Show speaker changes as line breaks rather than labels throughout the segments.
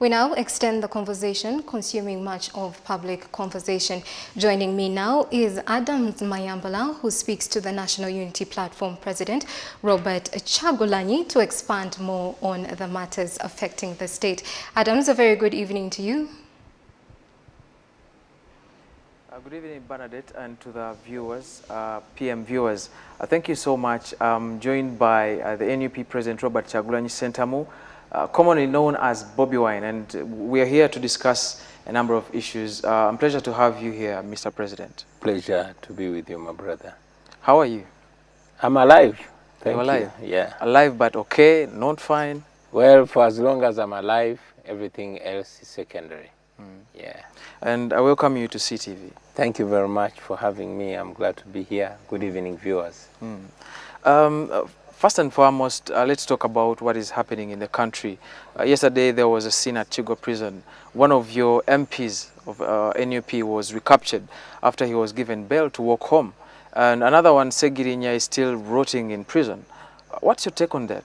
We now extend the conversation, consuming much of public conversation. Joining me now is Adams Mayambala, who speaks to the National Unity Platform President, Robert Kyagulanyi, to expand more on the matters affecting the state. Adams, a very good evening to you.
Good evening, Bernadette, and to the viewers, PM viewers. Thank you so much. I'm joined by the NUP President, Robert Kyagulanyi Ssentamu, commonly known as Bobby Wine, and we are here to discuss a number of issues. Pleasure to have you here, Mr. President.
Pleasure to be with you, my brother.
How are you?
I'm alive. Thank you.
Alive?
Yeah.
Alive but okay, not fine?
Well, for as long as I'm alive, everything else is secondary. Yeah.
And I welcome you to SEETV.
Thank you very much for having me. I'm glad to be here. Good evening, viewers.
First and foremost, let's talk about what is happening in the country. Yesterday, there was a scene at Chigo prison. One of your MPs of NUP was recaptured after he was given bail to walk home. And another one, Segirinya, is still rotting in prison. What's your take on that?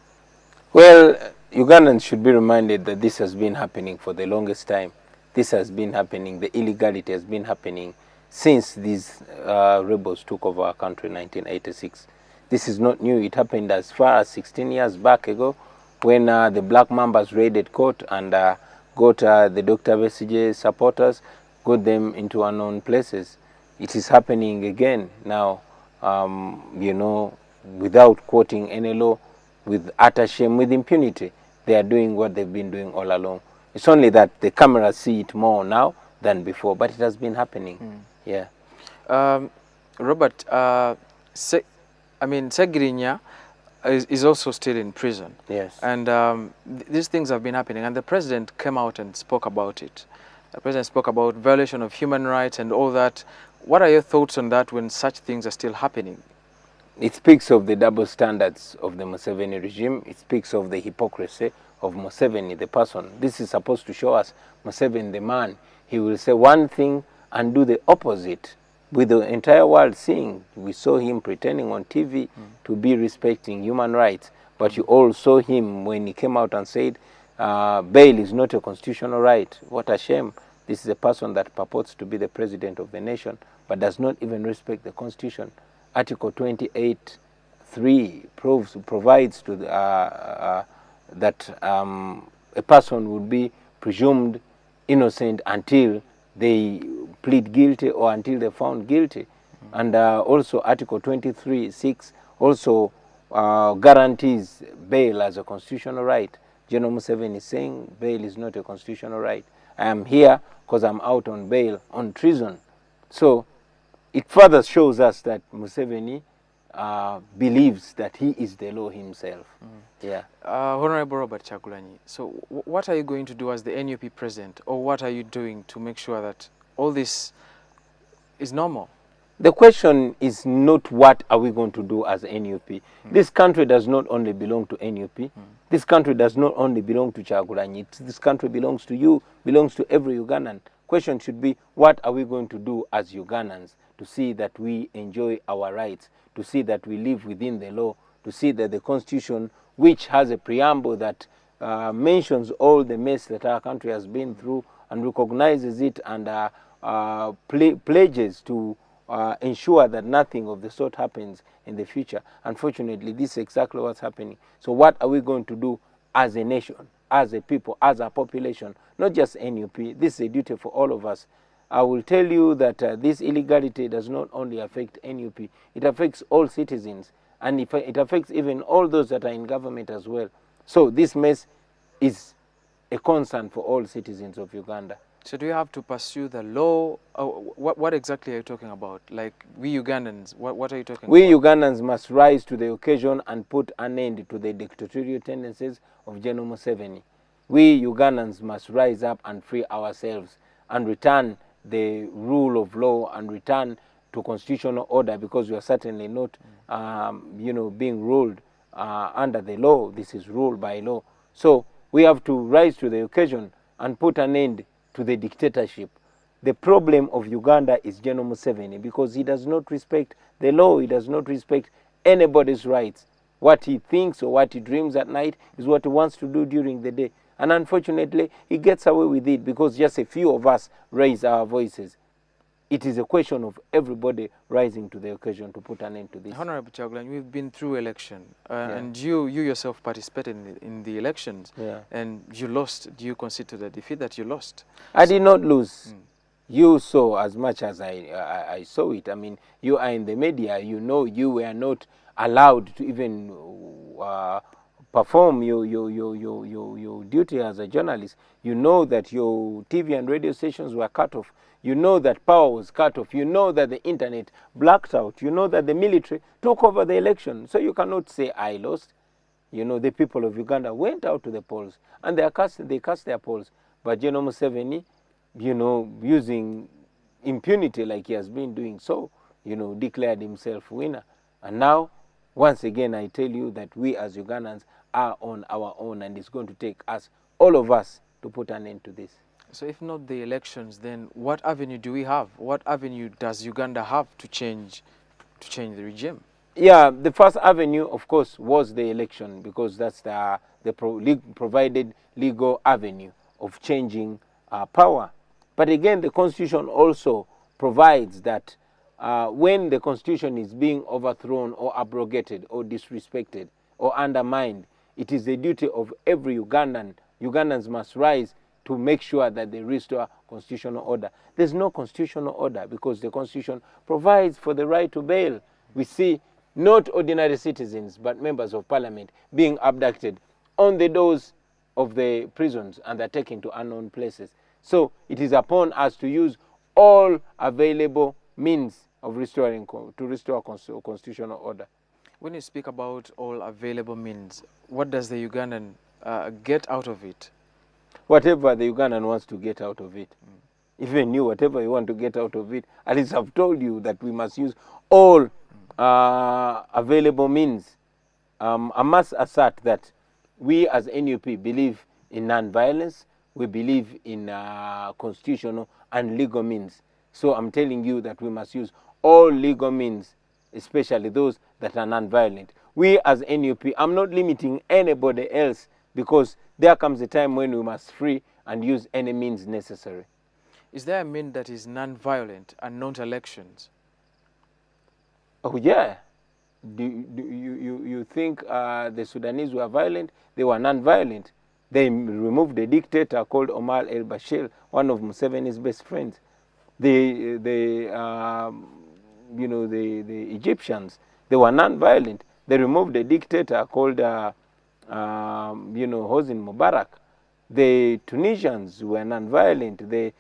Well, Ugandans should be reminded that this has been happening for the longest time. This has been happening, the illegality has been happening since these rebels took over our country in 1986. This is not new. It happened as far as 16 years back ago when the Black Mambas raided court and got the Dr. Besigye supporters, got them into unknown places. It is happening again now, you know, without quoting any law, with utter shame, with impunity. They are doing what they've been doing all along. It's only that the cameras see it more now than before, but it has been happening. Yeah.
Robert, Segirinya is also still in prison.
Yes.
And these things have been happening, and the president came out and spoke about it. The president spoke about violation of human rights and all that. What are your thoughts on that when such things are still happening?
It speaks of the double standards of the Museveni regime. It speaks of the hypocrisy of Museveni, the person. This is supposed to show us Museveni, the man. He will say one thing and do the opposite. With the entire world seeing, we saw him pretending on TV to be respecting human rights. But you all saw him when he came out and said, bail is not a constitutional right. What a shame. This is a person that purports to be the president of the nation, but does not even respect the constitution. Article 28(3) provides to the, that a person would be presumed innocent until they plead guilty or until they're found guilty. And also Article 23(6) also guarantees bail as a constitutional right. General Museveni is saying bail is not a constitutional right. I am here because I'm out on bail on treason. So it further shows us that Museveni believes that he is the law himself. Yeah.
Honorable Robert Kyagulanyi, so what are you going to do as the NUP president, or what are you doing to make sure that all this is normal?
The question is not what are we going to do as NUP. This country does not only belong to NUP. This country does not only belong to Kyagulanyi. This country belongs to you, belongs to every Ugandan. Question should be, what are we going to do as Ugandans to see that we enjoy our rights, to see that we live within the law, to see that the Constitution, which has a preamble that mentions all the mess that our country has been through and recognizes it and pledges to ensure that nothing of the sort happens in the future. Unfortunately, this is exactly what's happening. So what are we going to do as a nation, as a people, as a population, not just NUP? This is a duty for all of us. I will tell you that this illegality does not only affect NUP, it affects all citizens, and it affects even all those that are in government as well. So this mess is a concern for all citizens of Uganda.
So do you have to pursue the law? What exactly are you talking about? Like, we Ugandans, what are you talking about?
We Ugandans must rise to the occasion and put an end to the dictatorial tendencies of General Museveni. We Ugandans must rise up and free ourselves and return the rule of law and return to constitutional order, because we are certainly not, you know, being ruled under the law. This is ruled by law. So we have to rise to the occasion and put an end to the dictatorship. The problem of Uganda is General Museveni, because he does not respect the law. He does not respect anybody's rights. What he thinks or what he dreams at night is what he wants to do during the day. And unfortunately, he gets away with it because just a few of us raise our voices. It is a question of everybody rising to the occasion to put an end to this.
Honorable Kyagulanyi, we've been through election, and you yourself participated in the elections, and you lost. Do you consider the defeat that you lost?
I did not lose. You saw as much as I saw it. I mean, you are in the media. You know you were not allowed to even perform your duty as a journalist. You know that your TV and radio stations were cut off. You know that power was cut off. You know that the internet blacked out. You know that the military took over the election. So you cannot say I lost. You know, the people of Uganda went out to the polls and they cast their polls. But General Museveni, you know, using impunity like he has been doing so, you know, declared himself winner. And now, once again, I tell you that we as Ugandans are on our own, and it's going to take us, all of us, to put an end to this.
So if not the elections, then what avenue do we have? What avenue does Uganda have to change the regime?
Yeah, the first avenue, of course, was the election, because that's the provided legal avenue of changing power. But again, the Constitution also provides that when the Constitution is being overthrown or abrogated or disrespected or undermined, it is the duty of every Ugandan. Ugandans must rise to make sure that they restore constitutional order. There's no constitutional order because the Constitution provides for the right to bail. We see not ordinary citizens, but members of parliament being abducted on the doors of the prisons, and they're taken to unknown places. So it is upon us to use all available means of restore constitutional order.
When you speak about all available means, what does the Ugandan get out of it?
Whatever the Ugandan wants to get out of it. Even you, whatever you want to get out of it, at least I've told you that we must use all available means. I must assert that we as NUP believe in non-violence. We believe in constitutional and legal means. So I'm telling you that we must use all legal means, especially those that are non-violent. We as NUP, I'm not limiting anybody else, because there comes a time when we must free and use any means necessary.
Is there a mean that is non-violent and not elections?
Oh yeah. Do you think the Sudanese were violent? They were non-violent. They removed a dictator called Omar el-Bashir, one of Museveni's best friends. The Egyptians, they were non-violent. They removed a dictator called Hosni Mubarak. The Tunisians were non-violent. The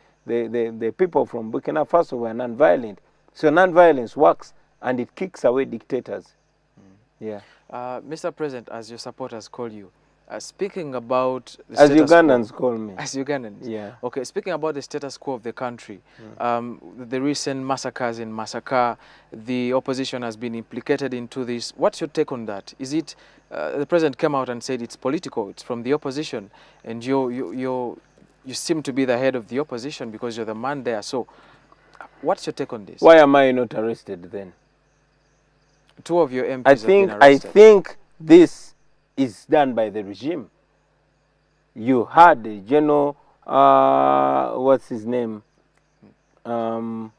people from Burkina Faso were non-violent. So non-violence works, and it kicks away dictators. Yeah.
Mr. President, as your supporters call you, speaking about the
as
status
Ugandans
quo,
call me.
As Ugandans?
Yeah.
Okay, speaking about the status quo of the country, the recent massacres in Masaka, the opposition has been implicated into this. What's your take on that? Is it, the president came out and said it's political, it's from the opposition, and you seem to be the head of the opposition because you're the man there. So what's your take on this?
Why am I not arrested then?
Two of your MPs have been arrested.
I think this is done by the regime. You had the general, what's his name? Kaindo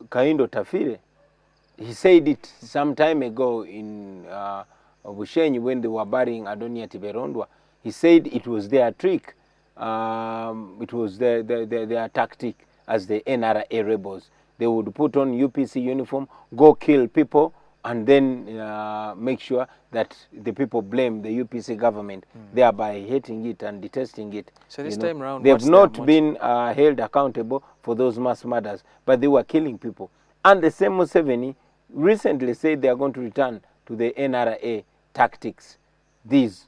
Tafire. He said it some time ago in Bushenyi when they were burying Adonia Tiberondwa. He said it was their trick. It was their tactic as the NRA rebels. They would put on UPC uniform, go kill people, and then make sure that the people blame the UPC government, thereby hating it and detesting it.
So this time around,
they have not been held accountable for those mass murders, but they were killing people. And the same Museveni recently said they are going to return to the NRA tactics. These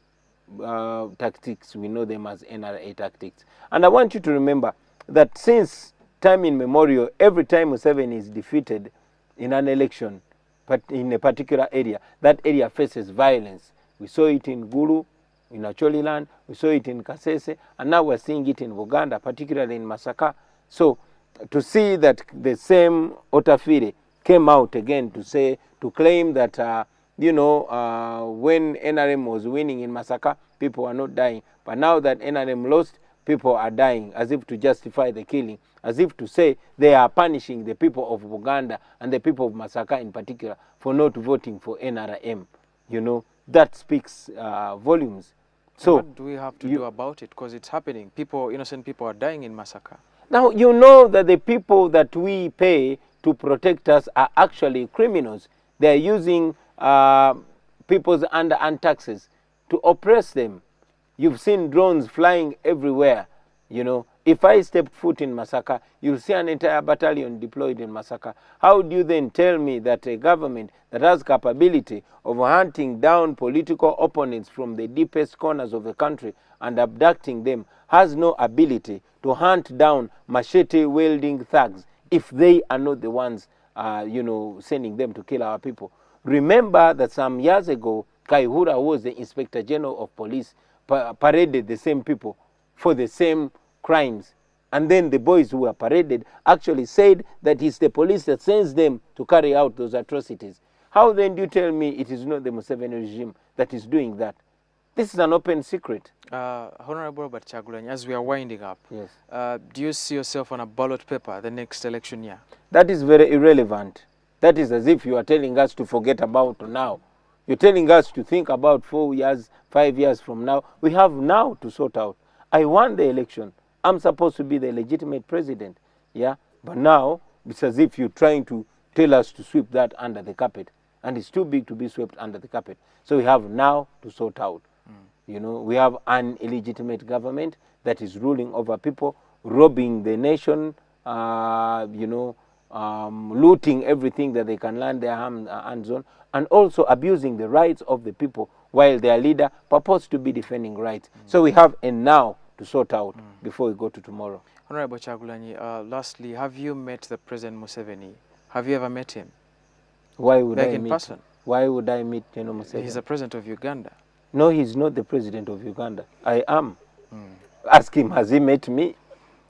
tactics, we know them as NRA tactics. And I want you to remember that since time immemorial, every time Museveni is defeated in an election, but in a particular area, that area faces violence. We saw it in Gulu, in Acholi land, we saw it in Kasese, and now we're seeing it in Buganda, particularly in Masaka. So to see that the same Otafire came out again to claim that, when NRM was winning in Masaka, people are not dying. But now that NRM lost, people are dying, as if to justify the killing, as if to say they are punishing the people of Uganda and the people of Masaka in particular for not voting for NRM. You know, that speaks volumes. So
what do we have to do about it? Because it's happening. People, innocent people are dying in Masaka.
Now, you know that the people that we pay to protect us are actually criminals. They are using people's and taxes to oppress them. You've seen drones flying everywhere. You know, if I step foot in Masaka, you'll see an entire battalion deployed in Masaka. How do you then tell me that a government that has capability of hunting down political opponents from the deepest corners of the country and abducting them has no ability to hunt down machete-wielding thugs if they are not the ones, you know, sending them to kill our people? Remember that some years ago, Kaihura was the Inspector General of Police, paraded the same people for the same crimes. And then the boys who were paraded actually said that it's the police that sends them to carry out those atrocities. How then do you tell me it is not the Museveni regime that is doing that? This is an open secret.
Honorable Robert Kyagulanyi, as we are winding up,
yes.
Do you see yourself on a ballot paper the next election year?
That is very irrelevant. That is as if you are telling us to forget about now. You're telling us to think about 4 years, 5 years from now. We have now to sort out. I won the election. I'm supposed to be the legitimate president. Yeah? But now, it's as if you're trying to tell us to sweep that under the carpet. And it's too big to be swept under the carpet. So we have now to sort out. You know, we have an illegitimate government that is ruling over people, robbing the nation, you know, looting everything that they can land their hands on, and also abusing the rights of the people while their leader purports to be defending rights. So we have a now to sort out before we go to tomorrow.
Honorable Kyagulanyi, lastly, have you met the President Museveni? Have you ever met him?
Why would
like
I
in
meet?
person?
Why would I meet General Museveni?
He's the president of Uganda.
No, he's not the president of Uganda. I am. Ask him, has he met me?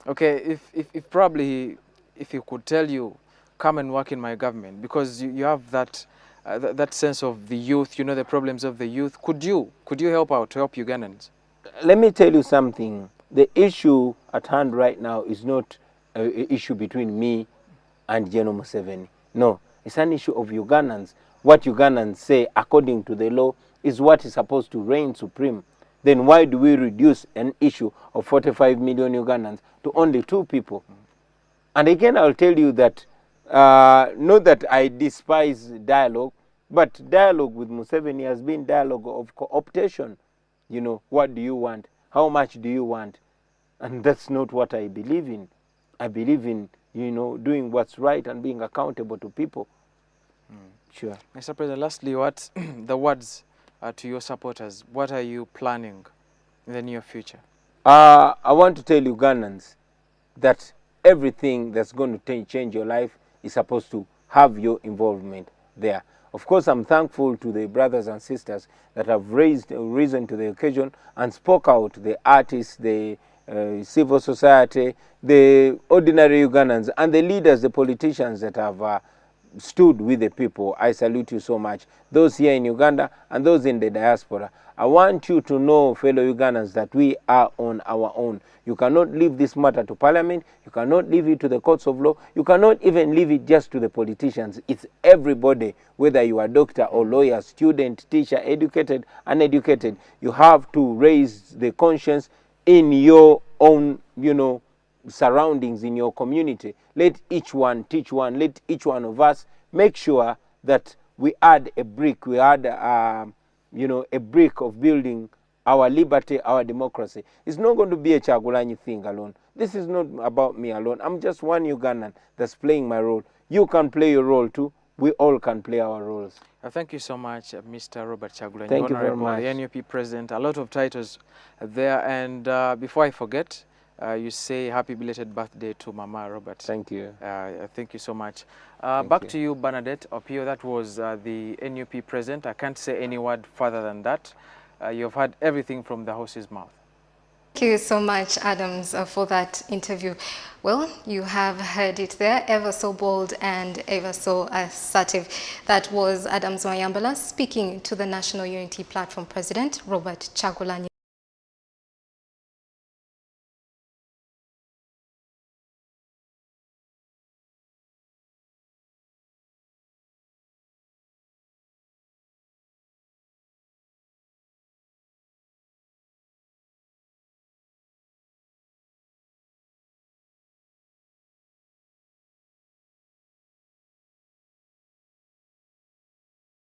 Okay, if probably if he could tell you, come and work in my government, because you have that that sense of the youth, you know the problems of the youth. Could you help out to help Ugandans?
Let me tell you something. The issue at hand right now is not an issue between me and General Museveni. No, it's an issue of Ugandans. What Ugandans say according to the law is what is supposed to reign supreme. Then why do we reduce an issue of 45 million Ugandans to only 2 people? And again, I'll tell you that, not that I despise dialogue, but dialogue with Museveni has been dialogue of co-optation. You know, what do you want? How much do you want? And that's not what I believe in. I believe in, you know, doing what's right and being accountable to people. Sure.
Mr. President, lastly, what the words to your supporters? What are you planning in the near future?
I want to tell Ugandans that everything that's going to change your life is supposed to have your involvement there. Of course, I'm thankful to the brothers and sisters that have risen to the occasion and spoke out, the artists, the civil society, the ordinary Ugandans, and the leaders, the politicians that have stood with the people. I salute you so much. Those here in Uganda and those in the diaspora. I want you to know, fellow Ugandans, that we are on our own. You cannot leave this matter to Parliament. You cannot leave it to the courts of law. You cannot even leave it just to the politicians. It's everybody, whether you are doctor or lawyer, student, teacher, educated, uneducated. You have to raise the conscience in your own, you know, surroundings, in your community. Let each one teach one. Let each one of us make sure that we add a brick. We add, you know, a brick of building our liberty, our democracy. It's not going to be a Kyagulanyi thing alone. This is not about me alone. I'm just one Ugandan that's playing my role. You can play your role too. We all can play our roles.
Thank you so much, Mr. Robert Kyagulanyi.
Thank you very much.
The NUP president. A lot of titles there. And before I forget, you say happy belated birthday to Mama Robert.
Thank you.
Thank you so much. Back to you, Bernadette Opio. That was the NUP president. I can't say any word further than that. You've heard everything from the horse's mouth.
Thank you so much, Adams, for that interview. Well, you have heard it there, ever so bold and ever so assertive. That was Adams Mayambala speaking to the National Unity Platform President, Robert Kyagulanyi.